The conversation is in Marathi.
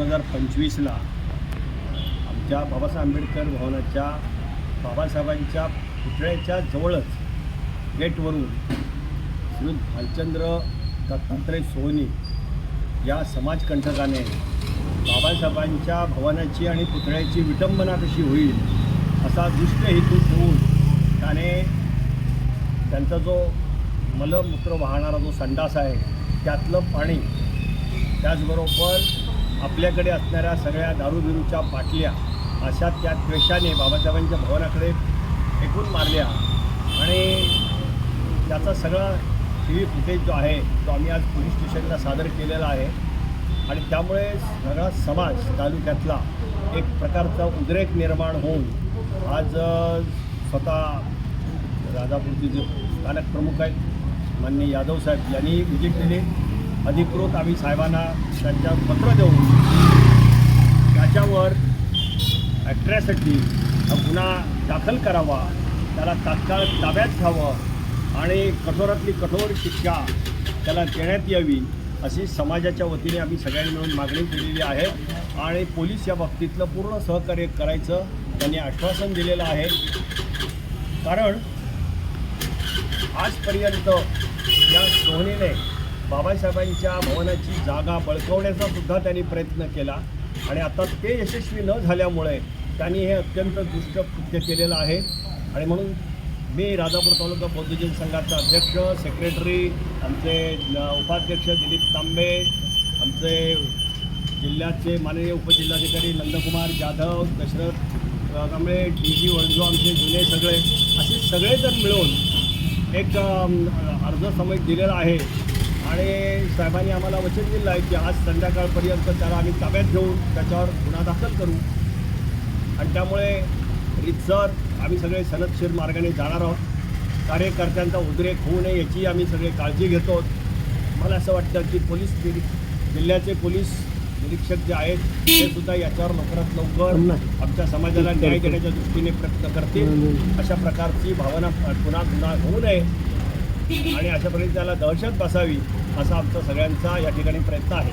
2025ला आमच्या बाबासाहेब आंबेडकर भवनाच्या बाबासाहेबांच्या पुतळ्याच्या जवळच गेटवरून श्री भालचंद्र दत्तात्रय सोहनी या समाजकंटकाने बाबासाहेबांच्या भवनाची आणि पुतळ्याची विटंबना कशी होईल असा दुष्ट हेतू ठेवून त्याने त्यांचा जो मलमूत्र वाहणारा जो संडास आहे त्यातलं पाणी, त्याचबरोबर आपल्याकडे असणाऱ्या सगळ्या दारूबिरूच्या बाटल्या अशा त्या द्वेषाने बाबासाहेबांच्या भवनाकडे फेकून मारल्या आणि त्याचा सगळा TV फुटेज जो आहे तो आम्ही आज पोलीस स्टेशनला सादर केलेला आहे. आणि त्यामुळे सगळा समाज तालुक्यातला एक प्रकारचा उद्रेक निर्माण होऊन आज स्वतः राजापूरचे जे स्थानक प्रमुख आहेत माननीय यादव साहेब यांनी विजिट दिली. अधिकृत आम्ही साहेबांना त्यांच्या पत्र देऊन त्याच्यावर ॲट्रॅसिटी हा गुन्हा दाखल करावा, त्याला तात्काळ ताब्यात घ्यावं आणि कठोरातली कठोर शिक्षा त्याला देण्यात यावी अशी समाजाच्या वतीने आम्ही सगळ्यांनी मिळून मागणी केलेली आहे. आणि पोलीस या बाबतीतलं पूर्ण सहकार्य करायचं त्यांनी आश्वासन दिलेलं आहे. कारण आजपर्यंत या सोहनीने बाबासाहेबांच्या भवनाची जागा बळकावण्याचा सुद्धा त्यांनी प्रयत्न केला आणि आता ते यशस्वी न झाल्यामुळे त्यांनी हे अत्यंत दुष्ट कृत्य केलेलं आहे. आणि म्हणून मी राजापूर तालुका बौद्धजन संघाचा अध्यक्ष, सेक्रेटरी, आमचे उपाध्यक्ष दिलीप तांबे, आमचे जिल्ह्याचे माननीय उपजिल्हाधिकारी नंदकुमार जाधव, दशरथ कांबळे, DG वळजो, आमचे जुने सगळे असे सगळेजण मिळून एक अर्ज समज दिलेला आहे. आणि साहेबांनी आम्हाला वचन दिलं आहे की आज संध्याकाळपर्यंत त्याला आम्ही ताब्यात घेऊन त्याच्यावर गुन्हा दाखल करू. आणि त्यामुळे रीतसर आम्ही सगळे सनदशीर मार्गाने जाणार आहोत. कार्यकर्त्यांचा उद्रेक होऊ नये याची आम्ही सगळे काळजी घेतो. मला असं वाटतं की जिल्ह्याचे पोलीस निरीक्षक जे आहेत ते सुद्धा याच्यावर लवकरात लवकर आमच्या समाजाला न्याय देण्याच्या दृष्टीने प्रयत्न करतील. अशा प्रकारची भावना पुन्हा होऊ नये आणि अशा प्रकारे त्याला दहशत बसावी असा आमचा सगळ्यांचा या ठिकाणी प्रयत्न आहे.